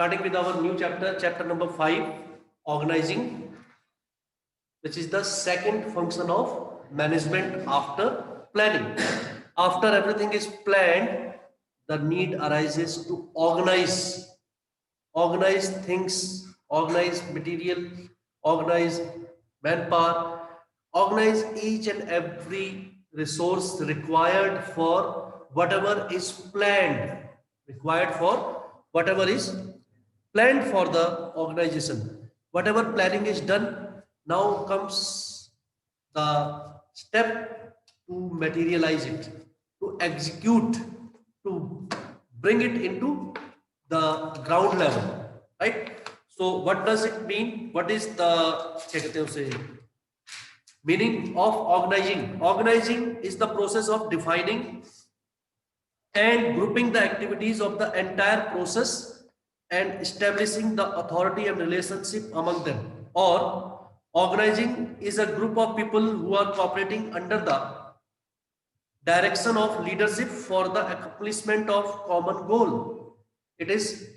Starting with our new chapter, chapter number 5, organizing, which is the second function of management after planning. After everything is planned, the need arises to organize things, organize material, organize manpower, organize each and every resource required for whatever is planned, required for whatever is planned for the organization. Whatever planning is done, now comes the step to materialize it, to execute, to bring it into the ground level, right? So what does it mean? What is the क्या कहते हैं उसे, meaning of organizing? Organizing is the process of defining and grouping the activities of the entire process and establishing the authority and relationship among them. Or organizing is a group of people who are cooperating under the direction of leadership for the accomplishment of common goal. It is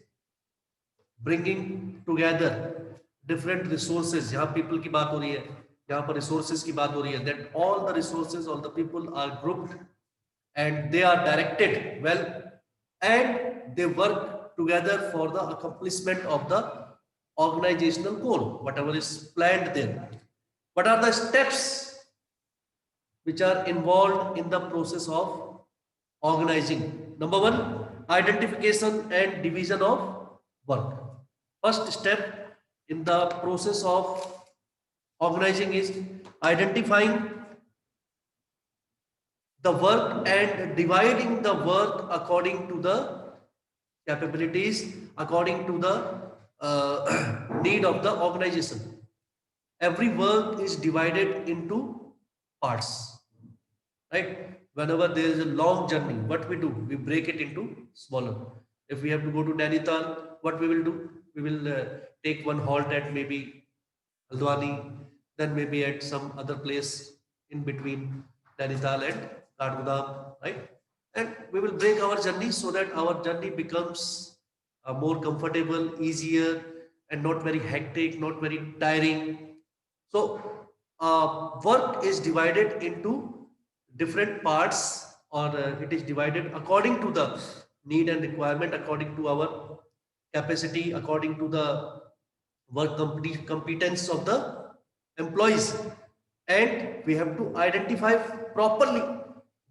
bringing together different resources. यहाँ people की बात हो रही है, यहाँ पर resources की बात हो रही है, that all the resources, all the people are grouped and they are directed well, and they work together for the accomplishment of the organizational goal, whatever is planned there. What are the steps which are involved in the process of organizing? Number one, identification and division of work. First step in the process of organizing is identifying the work and dividing the work according to the capabilities, according to the need of the organization. Every work is divided into parts, right? Whenever there is a long journey, what we do? We break it into smaller. If we have to go to Nainital, what we will do? We will take one halt at maybe Haldwani, then maybe at some other place in between Nainital and Kathgodam, right? And we will break our journey so that our journey becomes more comfortable, easier, and not very hectic, not very tiring. So, work is divided into different parts, or it is divided according to the need and requirement, according to our capacity, according to the work competence of the employees. And we have to identify properly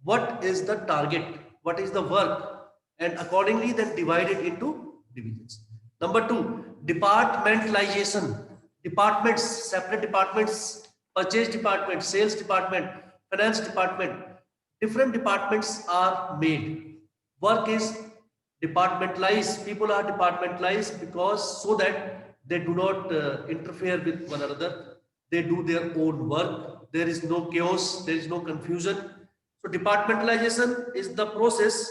what is the target, what is the work, and accordingly then divide it into divisions. Number two, departmentalization. Departments, separate departments, purchase department, sales department, finance department. Different departments are made. Work is departmentalized. People are departmentalized because so that they do not interfere with one another. They do their own work. There is no chaos. There is no confusion. So departmentalization is the process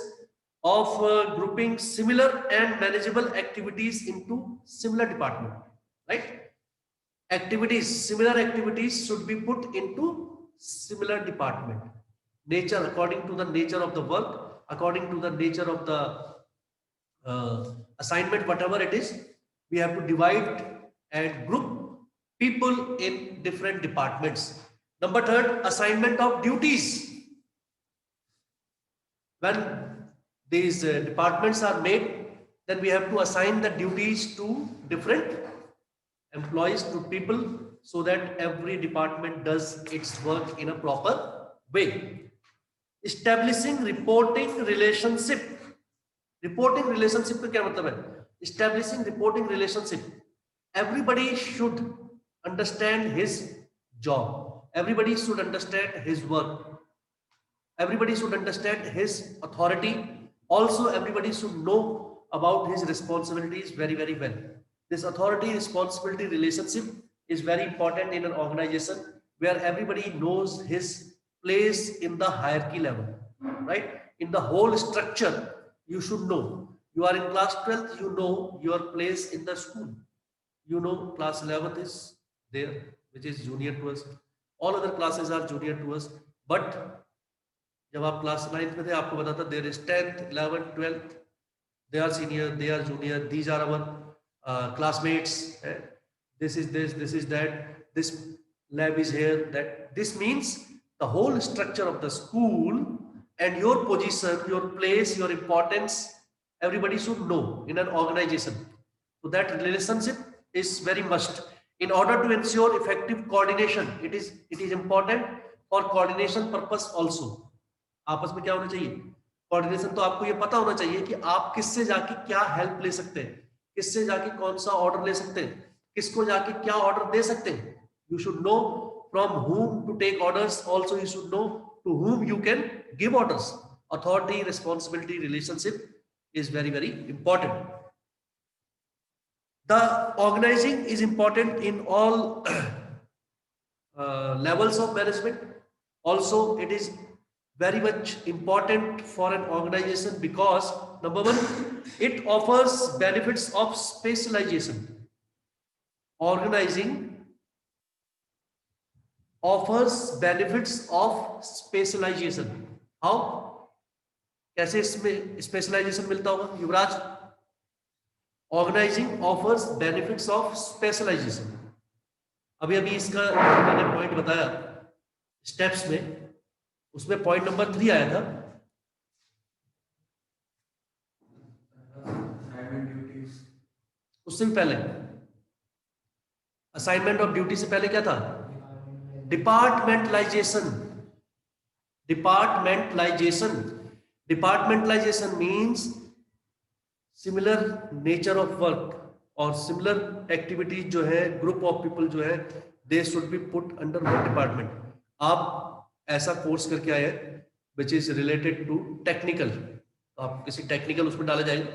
of grouping similar and manageable activities into similar department, right? Activities, similar activities should be put into similar department. Nature, according to the nature of the work, according to the nature of the assignment, whatever it is, we have to divide and group people in different departments. Number third, assignment of duties. When these departments are made, then we have to assign the duties to different employees, to people, so that every department does its work in a proper way. Establishing reporting relationship. Reporting relationship का क्या मतलब है? Establishing reporting relationship. Everybody should understand his job. Everybody should understand his work. Everybody should understand his authority. Also, everybody should know about his responsibilities very, very well. This authority responsibility relationship is very important in an organization where everybody knows his place in the hierarchy level, right? In the whole structure, you should know. You are in class 12th, you know your place in the school. You know class 11th is there, which is junior to us. All other classes are junior to us. But जब आप class 9th में थे, आपको पता था there is 10th, 11th, 12th. they are senior, they are junior, these are our classmates, this is this is that, this lab is here, that. This means the whole structure of the school and your position, your place, your importance, everybody should know in an organization. So that relationship is very must. In order to ensure effective coordination, it is important for coordination purpose also. आपस में क्या होना चाहिए? Coordination. तो आपको ये पता होना चाहिए कि आप किससे जाके क्या हेल्प ले सकते हैं, किससे जाके कौन सा ऑर्डर ले सकते हैं, किसको जाके क्या ऑर्डर दे सकते हैं. You should know from whom to take orders. Also you should know to whom you can give orders. Authority responsibility relationship is very important. The organizing is important in all levels of management. Also it is very much important for an organization because number one, it offers benefits of specialization. Organizing offers benefits of specialization. How? कैसे इसमें specialization मिलता होगा Yuvraj? Organizing offers benefits of specialization. अभी अभी इसका मैंने point बताया steps में, उसमें पॉइंट नंबर 3 आया था. उससे भी पहले असाइनमेंट ऑफ ड्यूटी से पहले क्या था? Departmentalization. Departmentalization. Departmentalization means similar nature of work और सिमिलर एक्टिविटीज जो है, ग्रुप ऑफ पीपल जो है, they should be put under one department. आप ऐसा कोर्स करके आए which is related to technical, तो आप किसी टेक्निकल उसमें डाले जाएंगे.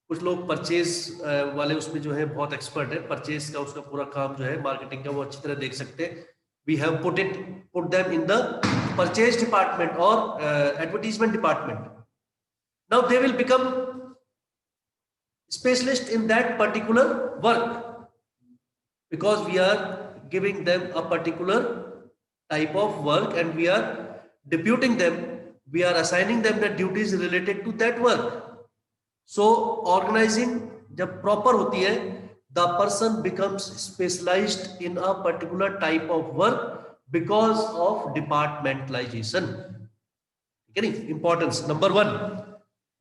कुछ लोग परचेज वाले उसमें जो है बहुत एक्सपर्ट है, परचेज का उसका पूरा काम जो है मार्केटिंग का, वो अच्छी तरह देख सकते हैं. We have put them in the purchase department और advertisement department. Now they will become specialist in that particular work because we are giving them a particular type of work and we are deputing them, we are assigning them the duties related to that work. So organizing जब proper होती है, the person becomes specialized in a particular type of work because of departmentalization. ठीक है नहीं? Importance number 1.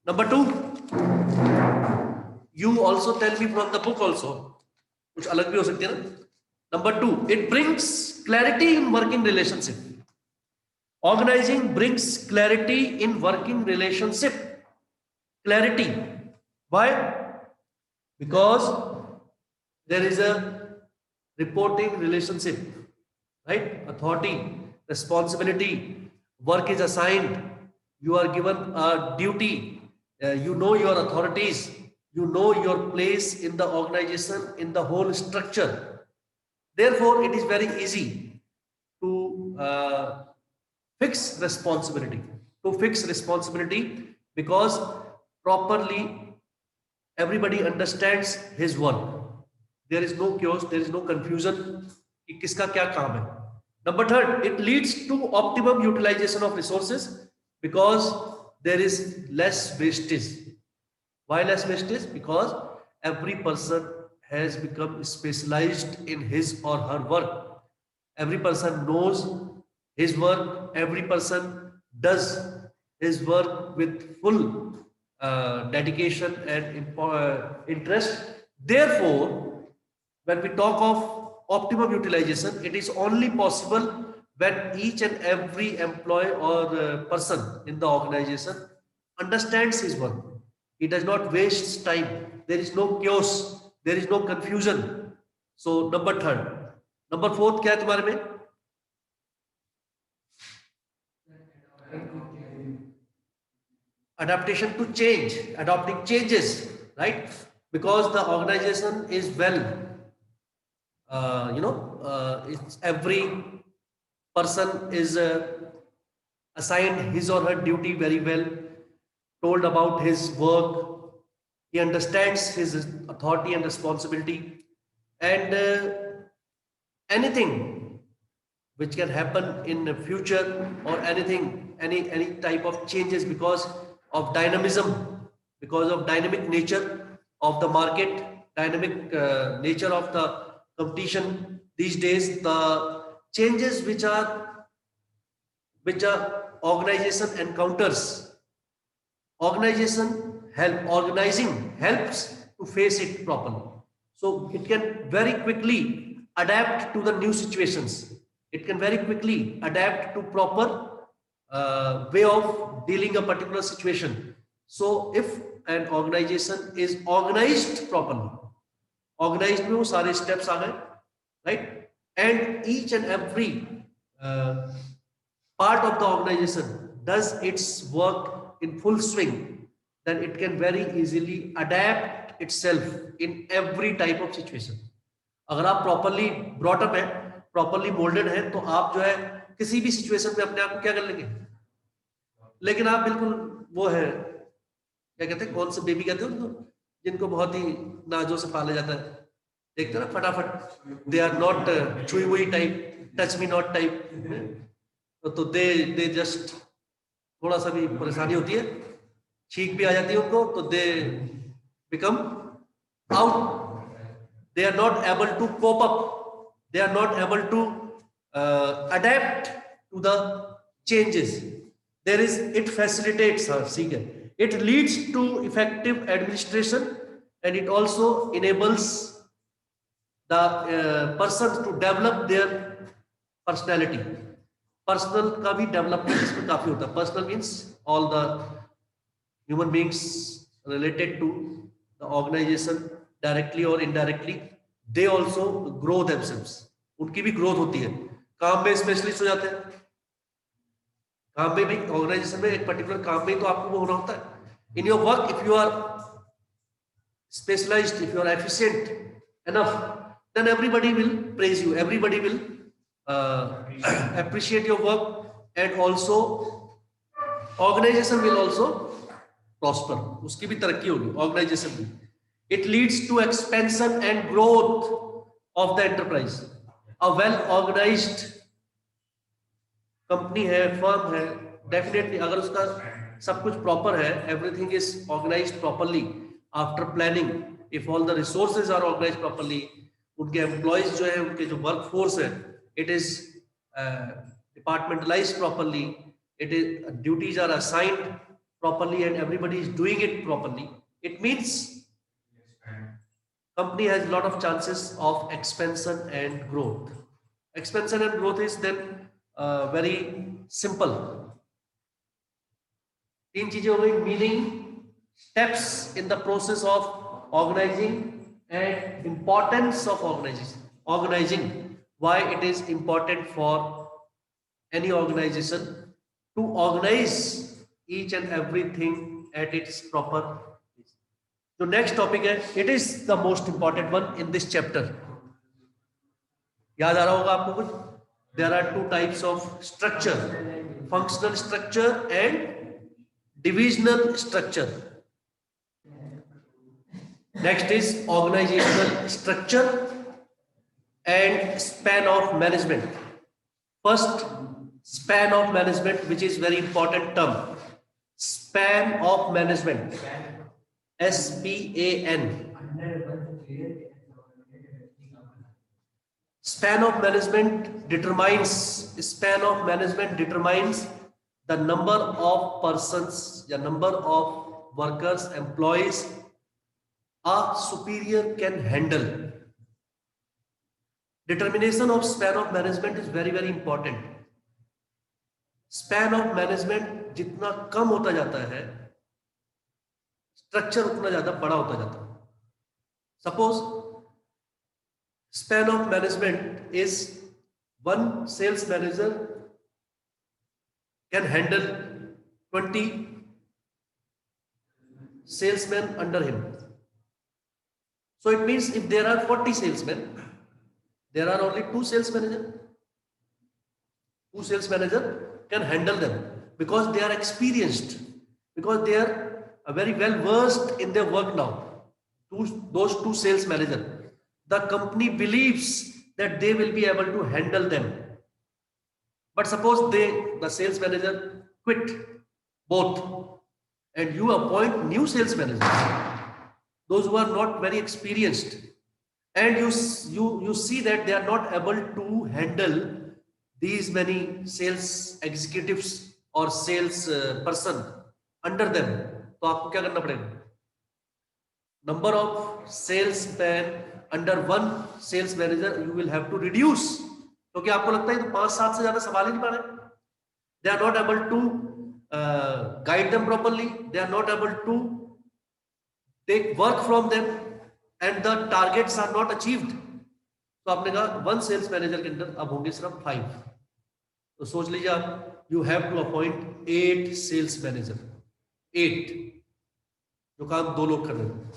Number 2, you also tell me from the book also, कुछ अलग भी हो सकती है ना. Number 2, it brings clarity in working relationship. Organizing brings clarity in working relationship. Clarity. Why? Because there is a reporting relationship, right? Authority, responsibility, work is assigned, you are given a duty, you know your authorities, you know your place in the organization, in the whole structure. Therefore it is very easy to fix responsibility, because properly everybody understands his work. There is no chaos, there is no confusion कि किसका क्या काम है. Number 3, it leads to optimum utilization of resources because there is less wastage. Why less wastage? Because every person has become specialized in his or her work. Every person knows his work. Every person does his work with full dedication and interest. Therefore, when we talk of optimum utilization, it is only possible when each and every employee or person in the organization understands his work. He does not waste time. There is no chaos. There is no confusion. So number 3. Number 4 क्या है तुम्हारे में? Adaptation to change. Adopting changes, right? Because the organization is well, it's every person is assigned his or her duty very well, told about his work, he understands his authority and responsibility, and anything which can happen in the future or anything, any type of changes because of dynamism, because of dynamic nature of the market, dynamic nature of the competition these days, the changes which organization encounters, organizing helps to face it properly. So it can very quickly adapt to the new situations. It can very quickly adapt to proper way of dealing a particular situation. So if an organization is organized properly, organized में वो सारे steps आ गए, right? And each and every part of the organization does its work in full swing, then it can very easily adapt itself in every type of situation. अगर आप properly brought up है, properly molded है, तो आप जो है किसी भी situation में अपने आप को क्या कर लेंगे. लेकिन आप बिल्कुल वो है, क्या कहते हैं, कौन से बेबी कहते हैं उनको, जिनको बहुत ही नाजों से पाला जाता है, देखते ना फटाफट, दे आर नॉट छुई हुई type, touch me not type, तो दे जस्ट थोड़ा सा भी परेशानी होती है, छींक भी आ जाती है उनको, तो they become out, they are not able to cope up, they are not able to adapt to the changes. There is, it facilitates her, it leads to effective administration, and it also enables the person to develop their personality. Personal का भी development इसमें काफी होता है. Personal means all the human beings related to the organization directly or indirectly, they also grow themselves. उनकी भी growth होती है. काम में स्पेशलिस्ट हो जाते हैं, काम में भी, ऑर्गेनाइजेशन में एक पर्टिकुलर काम में तो आपको वो होना होता है. In your work, if you are specialized, if you are efficient enough, then everybody will praise you, everybody will appreciate your work, and also organization will also prosper. उसकी भी तरक्की होगी ऑर्गेनाइजेशन में. It leads to expansion and growth of the enterprise. A well organized company है, firm है, definitely अगर उसका सब कुछ प्रॉपर है, everything is organized properly after planning, if all the resources are organized properly, उनके एम्प्लॉयज जो है, उनके जो वर्क फोर्स है, it is departmentalized properly, it is duties are assigned properly, and everybody is doing it properly, it means company has lot of chances of expansion and growth. Expansion and growth is then very simple. तीन चीजें हो गई, meaning, steps in the process of organizing, and importance of organizing, why it is important for any organization to organize each and everything at its proper. जो next topic है, it is the most important one in this chapter. याद आ रहा होगा आपको कुछ? There are two types of structure, functional structure and divisional structure. Next is organizational structure and span of management. First, span of management, which is very important term. Span of management, SPAN. Span of management determines the number of persons, the number of workers, employees a superior can handle. Determination of span of management is very very important. Span of management जितना कम होता जाता है, structure उतना ज्यादा बड़ा होता जाता है. Suppose span of management is one sales manager can handle 20 salesmen under him. So it means if there are 40 salesmen, there are only 2 sales managers. 2 sales managers can handle them because they are experienced, because they are very well versed in their work now. Those 2 sales managers, the company believes that they will be able to handle them. But suppose the sales manager quit both and you appoint new sales managers, those who are not very experienced, and you see that they are not able to handle these many sales executives or sales person under them, तो आपको क्या करना पड़ेगा? Number of salesmen under one sales manager you will have to reduce, क्योंकि आपको लगता है तो 5-7 से ज्यादा संभाल ही नहीं पा रहे, they are not able to guide them properly, they are not able to take work from them, and the targets are not achieved. तो आपने कहा वन सेल्स मैनेजर के अंदर अब होंगे सिर्फ 5, तो सोच लीजिए आप, you have to appoint 8 sales manager, 8 जो काम 2 लोग कर रहे हैं.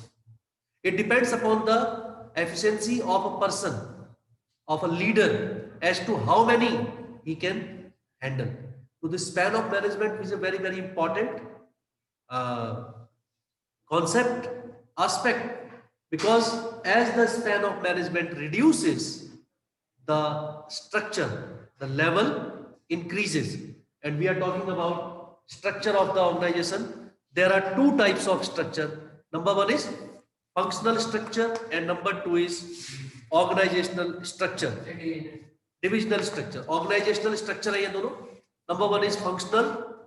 It depends upon the efficiency of a person, of a leader, as to how many he can handle. So the span of management is a very, very important concept, aspect, because as the span of management reduces, the structure, the level increases. And we are talking about structure of the organization. There are 2 types of structure. Number 1 is functional structure, and number 2 is organizational structure, divisional structure. Organizational structure है ये दोनों. Number 1 is functional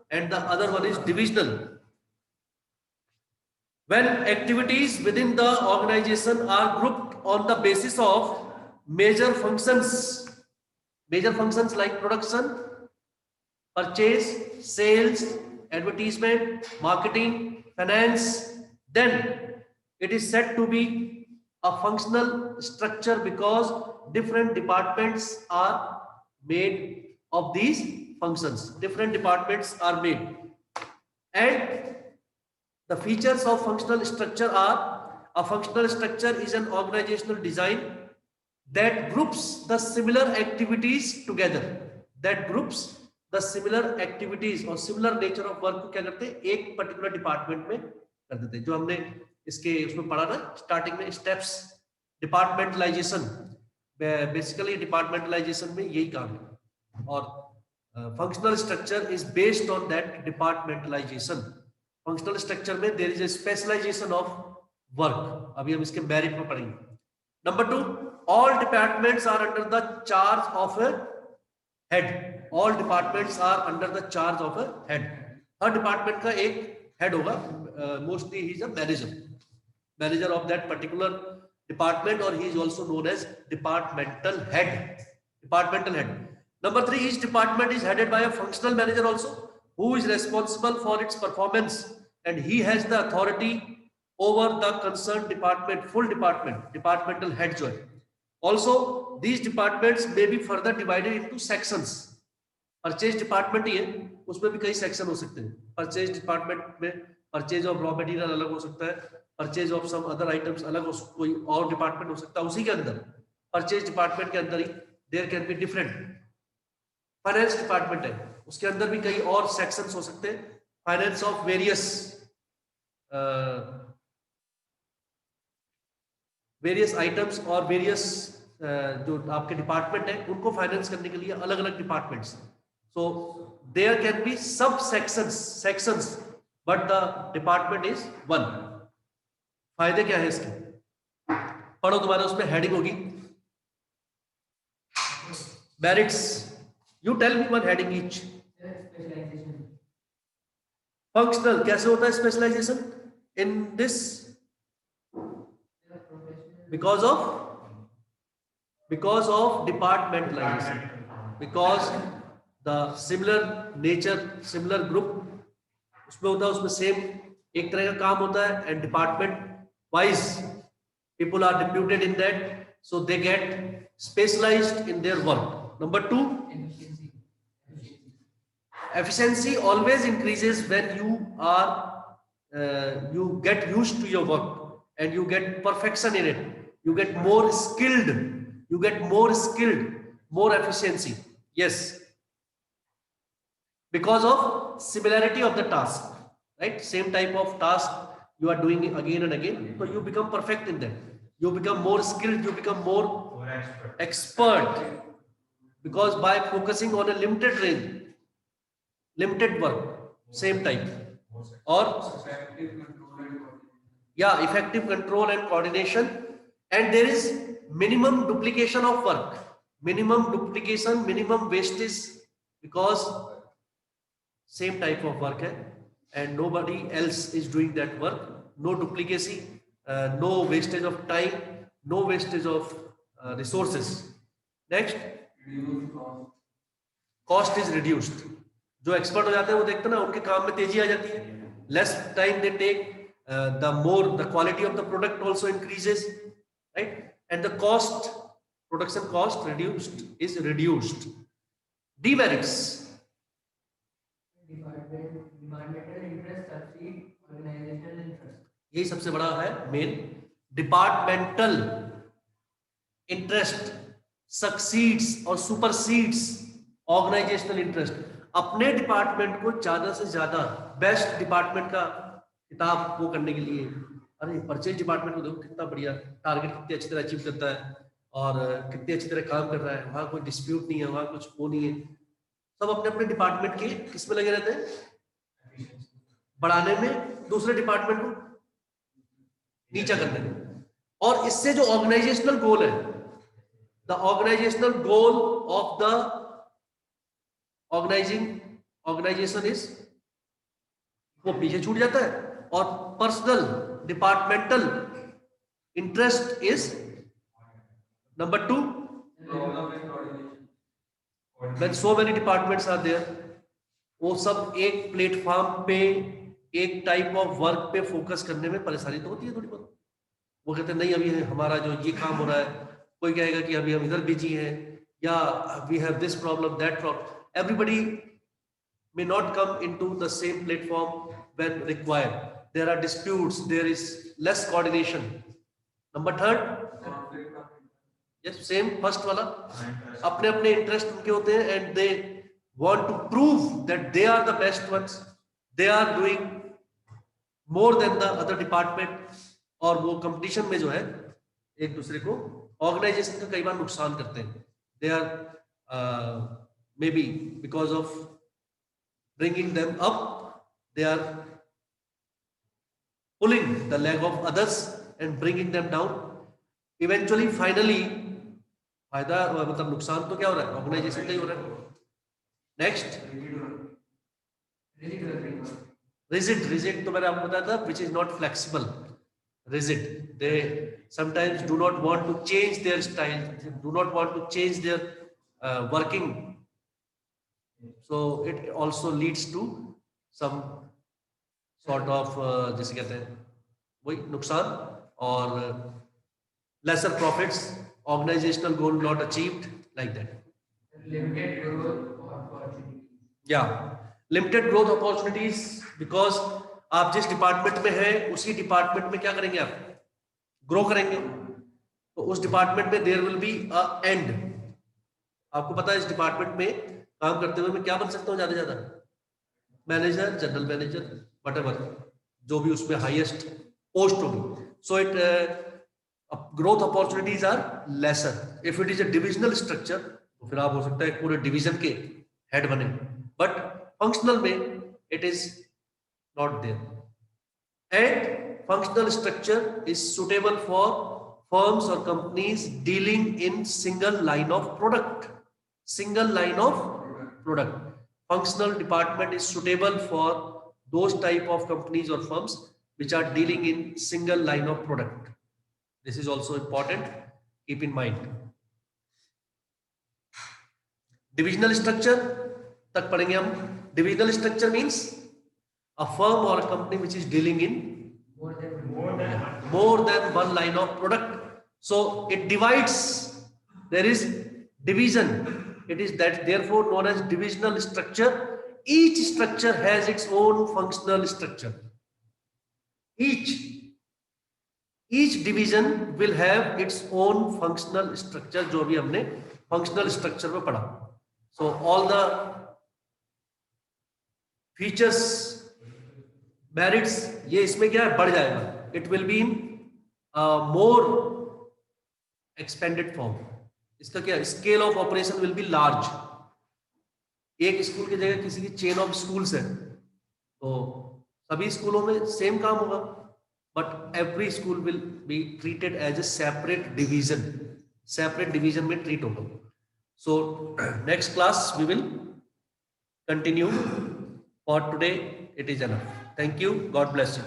and the other one is divisional. When activities within the organization are grouped on the basis of major functions like production, purchase, sales, advertisement, marketing, finance, then it is said to be a functional structure, because different departments are made of these functions. Different departments are made, and the features of functional structure are: a functional structure is an organizational design that groups the similar activities together. That groups the similar activities or similar nature of work को क्या करते हैं, एक particular department में कर देते हैं. जो हमने इसके उसमें पढ़ा ना स्टार्टिंग में, स्टेप्स, डिपार्टमेंटलाइजेशन. बेसिकली डिपार्टमेंटलाइजेशन में यही काम है, और functional structure is based on that departmentalization. Functional structure में there is a specialization of work. अभी हम इसके मेरिट में पढ़ेंगे. Number 2, all departments are under the charge of a head. All departments are under the charge of a head. हर department का एक head होगा. Mostly he is a manager of that particular department, और he is also known as departmental head. Departmental head. Number 3, each department is headed by a functional manager also, who is responsible for its performance, and he has the authority over the concerned department, full department, departmental head जो है. Also, these departments may be further divided into sections. Purchase department ही है, उसमें भी कई section हो सकते हैं. परचेज डिपार्टमेंट में परचेज ऑफ रॉ मटेरियल अलग हो सकता है, purchase of some other items अलग हो, कोई और डिपार्टमेंट हो सकता है उसी के अंदर. परचेज डिपार्टमेंट के अंदर ही there can be different. Finance department है, उसके अंदर भी कई और सेक्शंस हो सकते हैं. फाइनेंस ऑफ वेरियस आइटम्स और वेरियस जो आपके डिपार्टमेंट है उनको फाइनेंस करने के लिए अलग अलग departments. So there can be sub sections but the department is one. फायदे क्या है इसके, पढ़ो. तुम्हारे उसमें हेडिंग होगी merits. You tell me one heading each. Functional कैसे होता है specialization in this? because of departmentalization, because the similar nature, similar group उसमें होता है, उसमें सेम एक तरह का काम होता है, and department wise people are deputed in that, so they get specialized in their work. Number 2, efficiency always increases when you get used to your work and you get perfection in it. You get more skilled, more efficiency. Yes, because of similarity of the task, right? Same type of task you are doing again and again, so you become perfect in that. You become more skilled, you become more expert, because by focusing on a limited range, limited work, same type, और effective control and coordination, and there is minimum duplication of work, minimum duplication, minimum wastage, because same type of work hai and nobody else is doing that work. No duplicacy, no wastage of time, no wastage of resources. Next, cost is reduced. जो expert हो जाते हैं वो देखते हैं ना, उनके काम में तेजी आ जाती है. Less time they take, the more the quality of the product also increases, right? And the cost, production cost is reduced. Demerits. Departmental interest succeed organizational interest. यही सबसे बड़ा है मेन. डिपार्टमेंटल इंटरेस्ट सक्सीड्स और सुपरसीड्स organisational interest. अपने department को ज्यादा से ज्यादा बेस्ट डिपार्टमेंट का किताब वो करने के लिए, अरे परचेज डिपार्टमेंट को देखो कितना बढ़िया टारगेट, कितनी अच्छी तरह अचीव करता है और कितनी अच्छी तरह काम कर रहा है, वहां कोई डिस्प्यूट नहीं है, वहां कुछ वो नहीं है. सब अपने अपने डिपार्टमेंट के किस में लगे रहते हैं, बढ़ाने में, दूसरे डिपार्टमेंट को नीचा करने में. और इससे जो ऑर्गेनाइजेशनल गोल है, the organizational goal of the organization is, वो पीछे छूट जाता है. और personal departmental interest is number 2. when so many departments are there, वो सब एक प्लेटफॉर्म पे एक टाइप ऑफ वर्क पे फोकस करने में परेशानी तो होती है थोड़ी बहुत. वो कहते हैं नहीं अभी हमारा जो ये काम हो रहा है, कोई कहेगा कि अभी हम इधर बिजी हैं, या we have this problem that problem. Everybody may not come into the same platform when required. There are disputes, there is less coordination. Number 3, yes, same first वाला, अपने अपने इंटरेस्ट उनके होते हैं and they want to prove that they are the best ones, they are doing more than the other department. और वो competition में जो है एक दूसरे को, ऑर्गेनाइजेशन का कई बार नुकसान करते हैं. They are maybe because of bringing them up, they are pulling the leg of others and bringing them down. Eventually, finally, फायदा मतलब नुकसान तो क्या हो रहा है, ऑर्गेनाइजेशन का ही हो रहा है. नेक्स्ट, रिजिड तो मैंने आपको बताया था, which is not flexible. Rigid, they sometimes do not want to change their style, do not want to change their working. So it also leads to some sort of जैसे कहते हैं वही नुकसान और lesser profits, organizational goal not achieved, like that. Limited growth opportunities. Yeah, limited growth opportunities, because आप जिस department में हैं उसी डिपार्टमेंट में क्या करेंगे, आप ग्रो करेंगे, तो उस डिपार्टमेंट में there will be a end. आपको पता है इस डिपार्टमेंट में काम करते हुए मैं क्या बन सकता हूँ ज्यादा ज्यादा, मैनेजर, जनरल मैनेजर, व्हाटएवर, जो भी उसमें हाईएस्ट पोस्ट होगी. So it growth opportunities are lesser. If it is a divisional structure तो फिर आप हो सकता है पूरे डिवीजन के हेड बने, बट फंक्शनल में it is not there. And functional structure is suitable for firms और companies dealing in single line of product. Single line of product. Functional department is suitable for those type of companies or firms which are dealing in single line of product. This is also important, keep in mind. Divisional structure तक पढ़ेंगे हम. Divisional structure means a firm or a company which is dealing in more than one line of product. So it divides, there is division. It is that therefore known as divisional structure. Each structure has its own functional structure. Each division will have its own functional structure, जो भी हमने functional structure में पढ़ा. So all the features, merits, ये इसमें क्या है, बढ़ जाएगा. It will be in a more expanded form. इसका क्या, scale of operation will be large. एक स्कूल की जगह किसी की चेन ऑफ स्कूल्स है, तो सभी स्कूलों में सेम काम होगा, but every school will be treated as a separate division में ट्रीट होगा. So next class we will continue. For today it is enough. Thank you. God bless you.